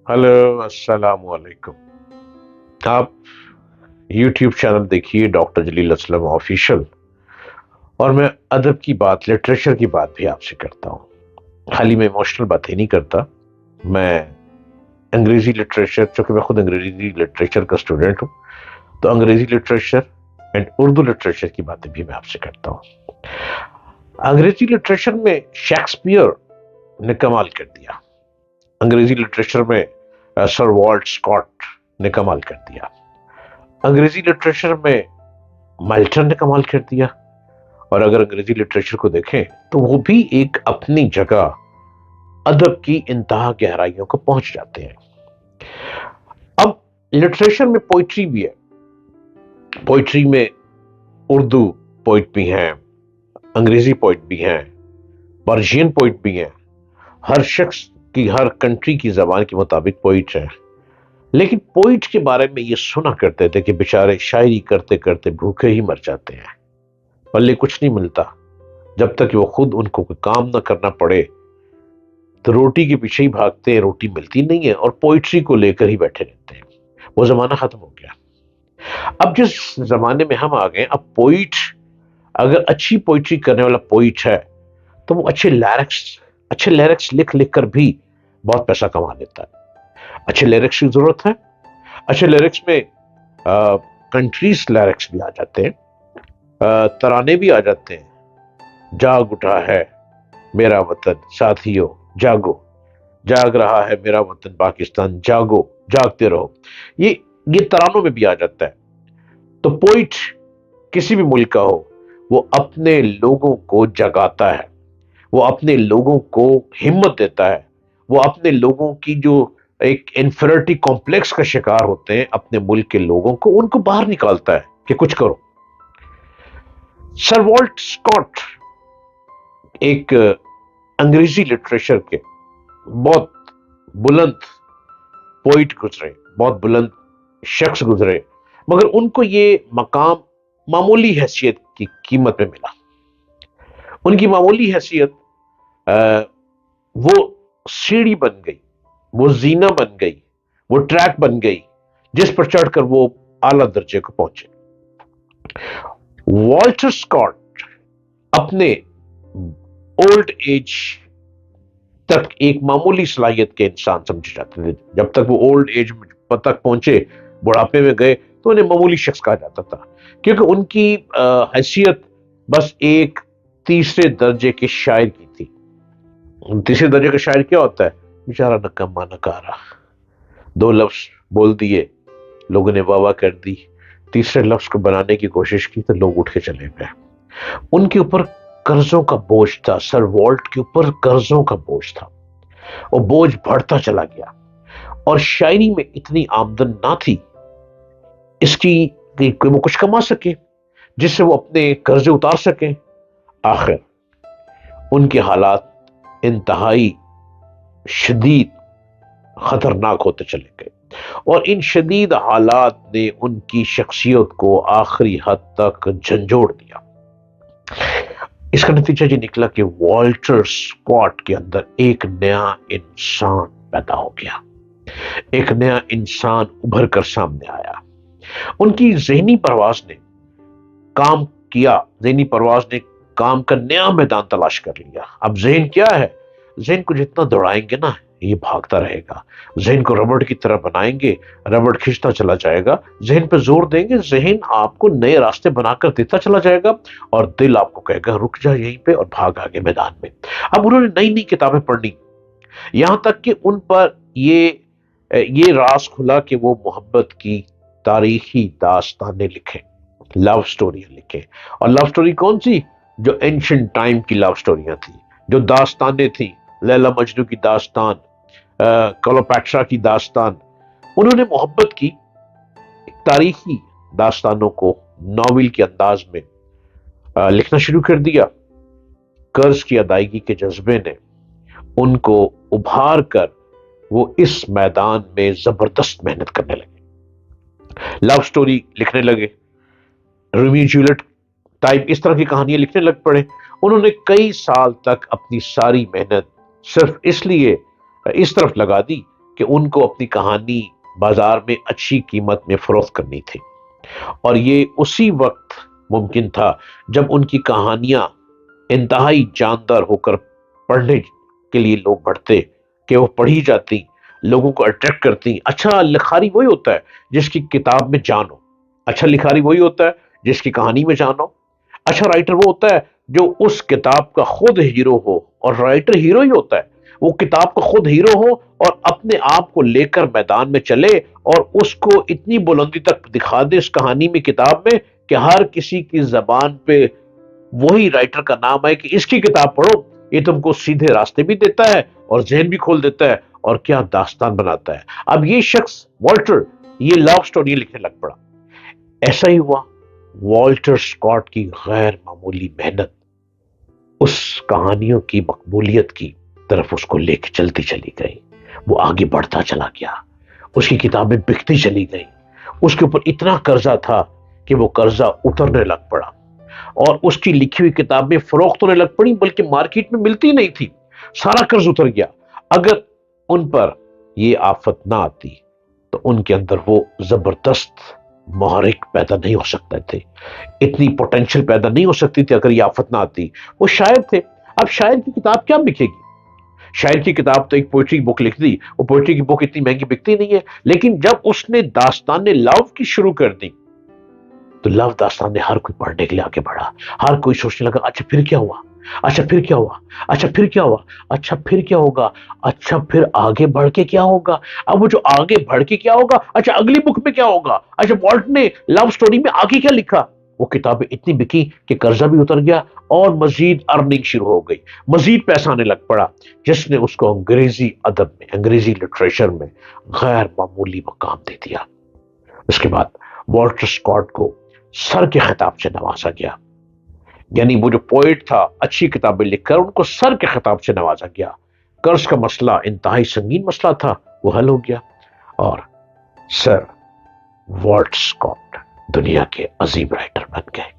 Hello, अस्सलाम वालेकुम। आप यूट्यूब चैनल देखिए डॉक्टर जलील असलम ऑफिशियल। और मैं अदब की बात, लिटरेचर की बात भी आपसे करता हूँ। खाली मैं इमोशनल बात ही नहीं करता। मैं अंग्रेजी लिटरेचर, चूंकि मैं खुद अंग्रेजी लिटरेचर का स्टूडेंट हूँ, तो अंग्रेजी लिटरेचर एंड उर्दू लिटरेचर की बातें भी मैं आपसे करता हूँ। अंग्रेजी लिटरेचर में शेक्सपियर ने कमाल कर दिया। अंग्रेजी लिटरेचर में सर वॉल्ट स्कॉट ने कमाल कर दिया। अंग्रेजी लिटरेचर में माल्टन ने कमाल कर दिया। और अगर अंग्रेजी लिटरेचर को देखें तो वो भी एक अपनी जगह अदब की इंतहा गहराइयों को पहुंच जाते हैं। अब लिटरेचर में पोइट्री भी है। पोइट्री में उर्दू पोइट भी हैं, अंग्रेजी पोइट भी हैं, पर्शियन पोइट भी हैं। हर शख्स की, हर कंट्री की जबान के मुताबिक पोइट है। लेकिन पोइट के बारे में ये सुना करते थे कि बेचारे शायरी करते करते भूखे ही मर जाते हैं, पल्ले कुछ नहीं मिलता। जब तक वो खुद उनको कोई काम ना करना पड़े तो रोटी के पीछे ही भागते हैं, रोटी मिलती नहीं है और पोइट्री को लेकर ही बैठे रहते हैं। वो जमाना खत्म हो गया। अब जिस जमाने में हम आ गए, अब पोइट अगर अच्छी पोइट्री करने वाला पोइट है तो वो अच्छे लिरिक्स लिख लिख कर भी बहुत पैसा कमा लेता है। अच्छे लिरिक्स की जरूरत है। अच्छे लिरिक्स में कंट्रीज लिरिक्स भी आ जाते हैं, तराने भी आ जाते हैं। जाग उठा है मेरा वतन साथियों, जागो, जाग रहा है मेरा वतन पाकिस्तान, जागो, जागते रहो। ये ये तरानों में भी आ जाता है। तो पोइट किसी भी मुल्क का हो, वो अपने लोगों को जगाता है, वो अपने लोगों को हिम्मत देता है, वो अपने लोगों की जो एक इन्फीरियरिटी कॉम्प्लेक्स का शिकार होते हैं अपने मुल्क के लोगों को, उनको बाहर निकालता है कि कुछ करो। सर वॉल्ट स्कॉट एक अंग्रेजी लिटरेचर के बहुत बुलंद पोइट गुजरे, बहुत बुलंद शख्स गुजरे, मगर उनको ये मकाम मामूली हैसियत की कीमत में मिला। उनकी मामूली हैसियत वो सीढ़ी बन गई, वो जीना बन गई, वो ट्रैक बन गई जिस पर चढ़कर वो आला दर्जे को पहुंचे। वॉल्टर स्कॉट अपने ओल्ड एज तक एक मामूली सलाहियत के इंसान समझे जाते थे। जब तक वो ओल्ड एज तक पहुंचे, बुढ़ापे में गए, तो उन्हें मामूली शख्स कहा जाता था, क्योंकि उनकी हैसियत बस एक तीसरे दर्जे के शायर की थी। तीसरे दर्जे का शायर क्या होता है? बेचारा नकम्मा नकारा, दो लफ्ज बोल दिए, लोगों ने वाह वाह कर दी, तीसरे लफ्ज को बनाने की कोशिश की तो लोग उठ के चले गए। उनके ऊपर कर्जों का बोझ था, सर वॉल्ट के ऊपर कर्जों का बोझ था, और बोझ बढ़ता चला गया। और शायरी में इतनी आमदन ना थी इसकी कि वो कुछ कमा सके जिससे वो अपने कर्जे उतार सके। आखिर उनके हालात इंतहाई शदीद खतरनाक होते चले गए, और इन शदीद हालात ने उनकी शख्सियत को आखिरी हद तक झंझोड़ दिया। इसका नतीजा ये निकला कि वॉल्टर स्कॉट के अंदर एक नया इंसान पैदा हो गया, एक नया इंसान उभर कर सामने आया। उनकी ज़हनी परवाज ने काम किया, ज़हनी परवाज ने काम का नया मैदान तलाश कर लिया। अब ज़हन क्या है? ज़हन को जितना दौड़ाएंगे ना, ये भागता रहेगा। ज़हन को रबड़ की तरह बनाएंगे, रबड़ खींचता चला जाएगा। ज़हन पे जोर देंगे, ज़हन आपको नए रास्ते बनाकर देता चला जाएगा, और दिल आपको कहेगा रुक जा यहीं पे और भाग आगे मैदान में। अब उन्होंने नई नई किताबें पढ़नी, यहां तक कि उन पर ये राज खुला कि वो मोहब्बत की तारीखी दास्तानें लिखे, लव स्टोरियां लिखे। और लव स्टोरी कौन सी? जो एंशिएंट टाइम की लव स्टोरियां थी, जो दास्तानें थी, लैला मजनू की दास्तान, क्लोपेट्रा की दास्तान। उन्होंने मोहब्बत की तारीखी दास्तानों को नॉवेल के अंदाज में लिखना शुरू कर दिया। कर्ज की अदायगी के जज्बे ने उनको उभार कर वो इस मैदान में जबरदस्त मेहनत करने लगे, लव स्टोरी लिखने लगे, रोमियो जूलियट टाइप इस तरह की कहानियां लिखने लग पड़े। उन्होंने कई साल तक अपनी सारी मेहनत सिर्फ इसलिए इस तरफ लगा दी کہ ان کو اپنی کہانی بازار میں اچھی قیمت میں فروخت کرنی تھی، اور یہ اسی وقت ممکن تھا جب ان کی کہانیاں انتہائی جاندار ہو کر پڑھنے کے لیے لوگ بڑھتے، کہ وہ پڑھی جاتی، لوگوں کو اٹریکٹ کرتی۔ اچھا لکھاری وہی ہوتا ہے جس کی کتاب میں جان ہو، اچھا لکھاری وہی ہوتا ہے جس کی کہانی میں جان ہو، اچھا رائٹر وہ ہوتا ہے جو اس کتاب کا خود ہیرو ہو، اور رائٹر ہیرو ہی ہوتا ہے، وہ کتاب کا خود ہیرو ہو اور اپنے آپ کو لے کر میدان میں چلے اور اس کو اتنی بلندی تک دکھا دے اس کہانی میں، کتاب میں، کہ ہر کسی کی زبان پہ وہی رائٹر کا نام ہے کہ اس کی کتاب پڑھو، یہ تم کو سیدھے راستے بھی دیتا ہے اور ذہن بھی کھول دیتا ہے، اور کیا داستان بناتا ہے۔ اب یہ شخص والٹر یہ لو سٹوری لکھنے لگ پڑا۔ ایسا ہی ہوا، والٹر اسکاٹ کی غیر معمولی محنت اس کہانیوں کی مقبولیت کی طرف اس کو لے کے چلتی چلی گئی، وہ آگے بڑھتا چلا گیا، اس کی کتابیں بکتی چلی گئی، اس کے اوپر اتنا قرضہ تھا کہ وہ قرضہ اترنے لگ پڑا، اور اس کی لکھی ہوئی کتابیں فروخت ہونے لگ پڑی، بلکہ مارکیٹ میں ملتی نہیں تھی، سارا قرض اتر گیا۔ اگر ان پر یہ آفت نہ آتی تو ان کے اندر وہ زبردست محرک پیدا نہیں ہو سکتے تھے، اتنی پوٹینشل پیدا نہیں ہو سکتی تھی اگر یہ آفت نہ آتی۔ وہ شاعر تھے، اب شاعر کی کتاب کیا بکے گی؟ شاعر کی کتاب تو ایک پوئٹری بک لکھ دی، وہ پوئٹری کی بک اتنی مہنگی بکتی نہیں ہے، لیکن جب اس نے داستان لو کی شروع کر دی تو لو داستان ہر کوئی پڑھنے کے لیے آگے بڑھا، ہر کوئی سوچنے لگا اچھا پھر کیا ہوا، اچھا پھر کیا ہوا، اچھا پھر کیا ہوا، اچھا پھر کیا ہوگا، اچھا پھر آگے بڑھ کے کیا ہوگا، اب وہ جو آگے بڑھ کے کیا ہوگا، اچھا اگلی بک میں کیا ہوگا، اچھا والٹ نے لو سٹوری میں آگے کیا لکھا۔ وہ کتابیں اتنی بکی کہ قرضہ بھی اتر گیا اور مزید ارننگ شروع ہو گئی، مزید پیسہ آنے لگ پڑا، جس نے اس کو انگریزی ادب میں، انگریزی لٹریچر میں غیر معمولی مقام دے دیا۔ اس کے بعد والٹر اسکاٹ کو سر کے خطاب سے نوازا گیا، یعنی وہ جو پوئٹ تھا اچھی کتابیں لکھ کر ان کو سر کے خطاب سے نوازا گیا۔ قرض کا مسئلہ انتہائی سنگین مسئلہ تھا، وہ حل ہو گیا، اور سر والٹ اسکاٹ دنیا کے عظیم رائٹر بن گئے۔